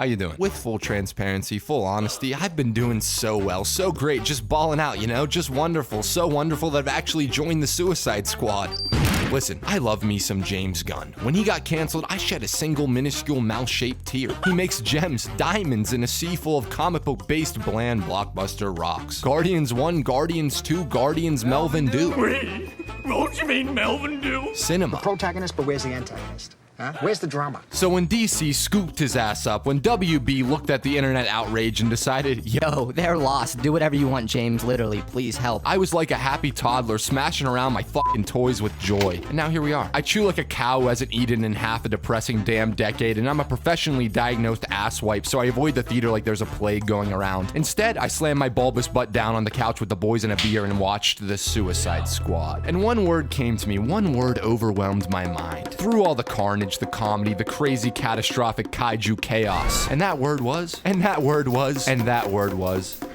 How you doing? With full transparency, full honesty, I've been doing so well, so great, just balling out, you know? Just wonderful, so wonderful that I've actually joined the Suicide Squad. Listen, I love me some James Gunn. When he got canceled, I shed a single minuscule mouth-shaped tear. He makes gems, diamonds in a sea full of comic book-based bland blockbuster rocks. Guardians 1, Guardians 2, Guardians Melvin Do. Wait, what you mean Melvin Do? Cinema. Protagonist, but where's the antagonist? Huh? Where's the drama? So when DC scooped his ass up, when WB looked at the internet outrage and decided, Yo, they're lost. Do whatever you want, James. Literally, please help. I was like a happy toddler smashing around my fucking toys with joy. And now here we are. I chew like a cow who hasn't eaten in half a depressing damn decade, and I'm a professionally diagnosed asswipe, so I avoid the theater like there's a plague going around. Instead, I slammed my bulbous butt down on the couch with the boys and a beer and watched The Suicide Squad. And one word came to me, one word overwhelmed my mind. Through all the carnage, the comedy, the crazy catastrophic kaiju chaos. And that word was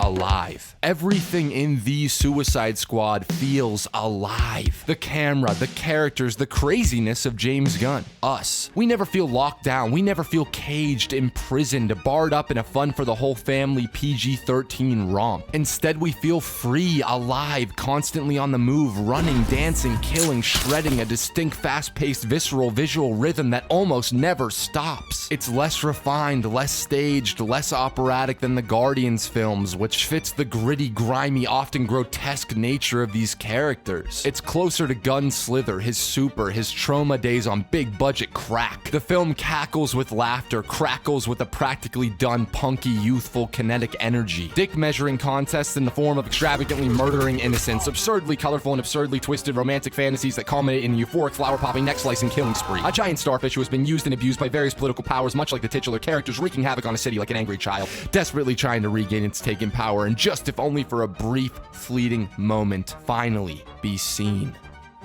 alive. Everything in the Suicide Squad feels alive. The camera, the characters, the craziness of James Gunn. Us. We never feel locked down. We never feel caged, imprisoned, barred up in a fun for the whole family PG-13 romp. Instead, we feel free, alive, constantly on the move, running, dancing, killing, shredding, a distinct, fast-paced, visceral, visual rhythm that almost never stops. It's less refined, less staged, less operatic than the Guardians films, which fits the gritty, grimy, often grotesque nature of these characters. It's closer to Gunn's Slither, his Super, his trauma days on big budget crack. The film cackles with laughter, crackles with a practically done, punky, youthful, kinetic energy. Dick measuring contests in the form of extravagantly murdering innocents, absurdly colorful and absurdly twisted romantic fantasies that culminate in a euphoric flower-popping, neck-slicing killing spree. A giant starfish who has been used and abused by various political powers, much like the titular characters, wreaking havoc on a city like an angry child, desperately trying to regain its taken power, and just if only for a brief, fleeting moment, finally be seen.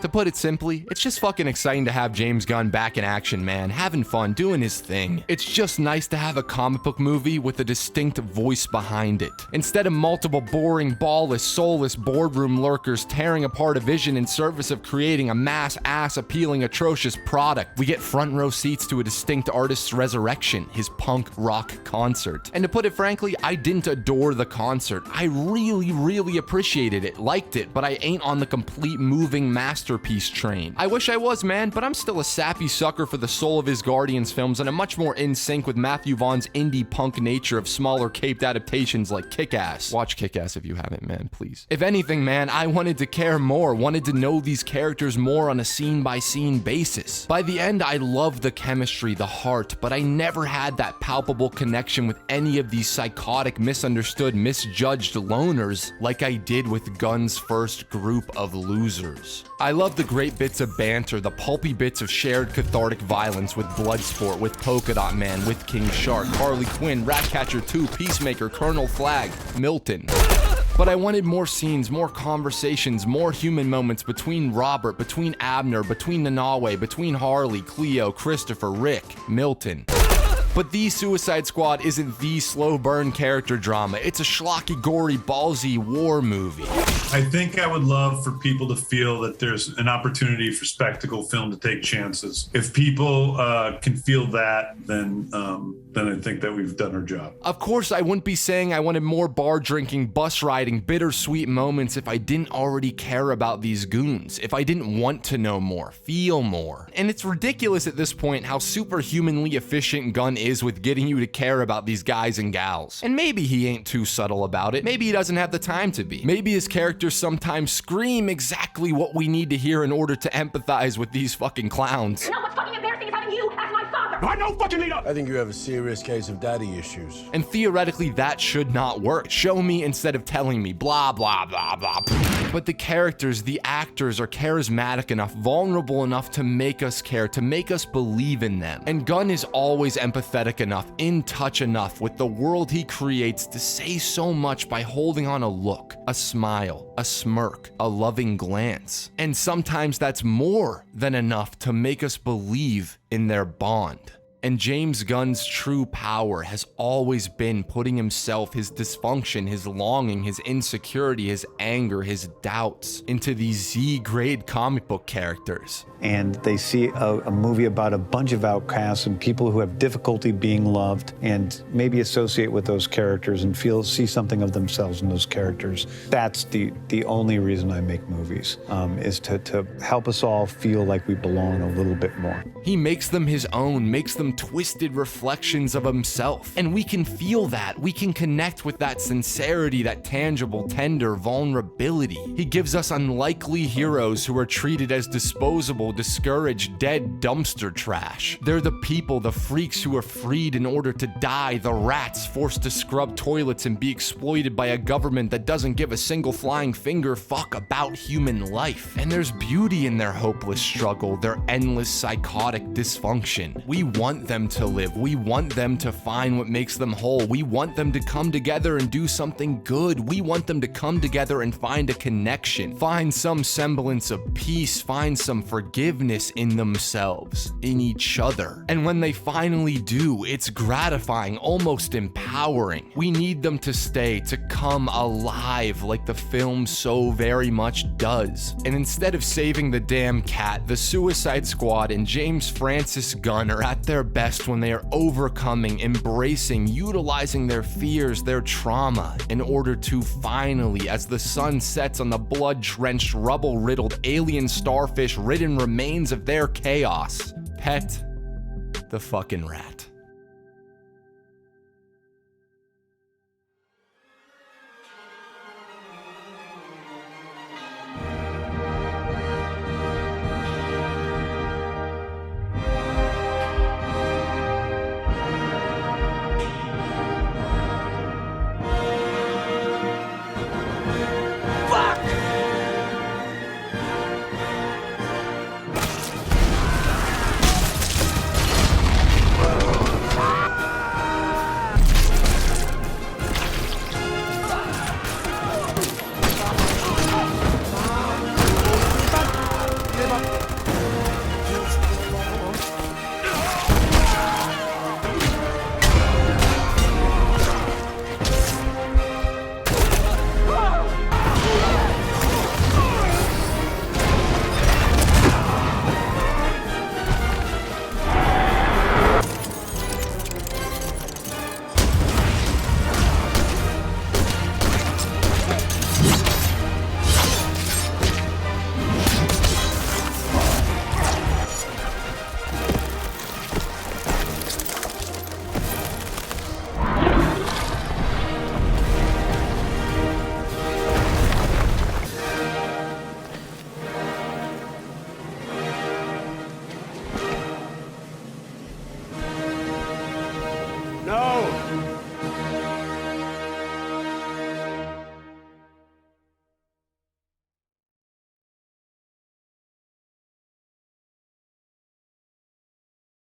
To put it simply, it's just fucking exciting to have James Gunn back in action, man, having fun, doing his thing. It's just nice to have a comic book movie with a distinct voice behind it. Instead of multiple boring, ballless, soulless boardroom lurkers tearing apart a vision in service of creating a mass ass-appealing, atrocious product, we get front row seats to a distinct artist's resurrection, his punk rock concert. And to put it frankly, I didn't adore the concert. I really appreciated it, liked it, but I ain't on the complete moving masterpiece train. I wish I was, man, but I'm still a sappy sucker for the soul of his Guardians films, and I'm much more in sync with Matthew Vaughn's indie punk nature of smaller caped adaptations like Kick-Ass. Watch Kick-Ass if you haven't, man, please. If anything, man, I wanted to care more, wanted to know these characters more on a scene-by-scene basis. By the end, I loved the chemistry, the heart, but I never had that palpable connection with any of these psychotic, misunderstood, misjudged loners like I did with Gunn's first group of losers. I love the great bits of banter, the pulpy bits of shared cathartic violence with Bloodsport, with Polka Dot Man, with King Shark, Harley Quinn, Ratcatcher 2, Peacemaker, Colonel Flag, Milton. But I wanted more scenes, more conversations, more human moments between Robert, between Abner, between Nanawe, between Harley, Cleo, Christopher, Rick, Milton. But the Suicide Squad isn't the slow burn character drama. It's a schlocky, gory, ballsy war movie. I think I would love for people to feel that there's an opportunity for spectacle film to take chances. If people can feel that, then I think that we've done our job. Of course, I wouldn't be saying I wanted more bar drinking, bus riding, bittersweet moments if I didn't already care about these goons, if I didn't want to know more, feel more. And it's ridiculous at this point how superhumanly efficient Gunn is with getting you to care about these guys and gals. And maybe he ain't too subtle about it. Maybe he doesn't have the time to be. Maybe his characters sometimes scream exactly what we need to hear in order to empathize with these fucking clowns. You know what's fucking embarrassing is having you as my father. I know fucking leader. I think you have a serious case of daddy issues. And theoretically, that should not work. Show me instead of telling me, blah, blah, blah, blah. But the characters, the actors are charismatic enough, vulnerable enough to make us care, to make us believe in them. And Gunn is always empathetic enough, in touch enough with the world he creates to say so much by holding on a look, a smile, a smirk, a loving glance. And sometimes that's more than enough to make us believe in their bond. And James Gunn's true power has always been putting himself, his dysfunction, his longing, his insecurity, his anger, his doubts into these Z-grade comic book characters. And they see a movie about a bunch of outcasts and people who have difficulty being loved, and maybe associate with those characters and see something of themselves in those characters. That's the only reason I make movies, is to help us all feel like we belong a little bit more. He makes them his own, makes them twisted reflections of himself. And we can feel that. We can connect with that sincerity, that tangible, tender vulnerability. He gives us unlikely heroes who are treated as disposable, discouraged, dead dumpster trash. They're the people, the freaks who are freed in order to die, the rats forced to scrub toilets and be exploited by a government that doesn't give a single flying finger fuck about human life. And there's beauty in their hopeless struggle, their endless psychotic dysfunction. We want them to live. We want them to find what makes them whole. We want them to come together and do something good. We want them to come together and find a connection, find some semblance of peace, find some forgiveness in themselves, in each other. And when they finally do, it's gratifying, almost empowering. We need them to stay, to come alive like the film so very much does. And instead of saving the damn cat, the Suicide Squad and James Francis Gunn are at their best when they are overcoming, embracing, utilizing their fears, their trauma, in order to finally, as the sun sets on the blood-drenched, rubble-riddled, alien starfish-ridden remains of their chaos, pet the fucking rat. No!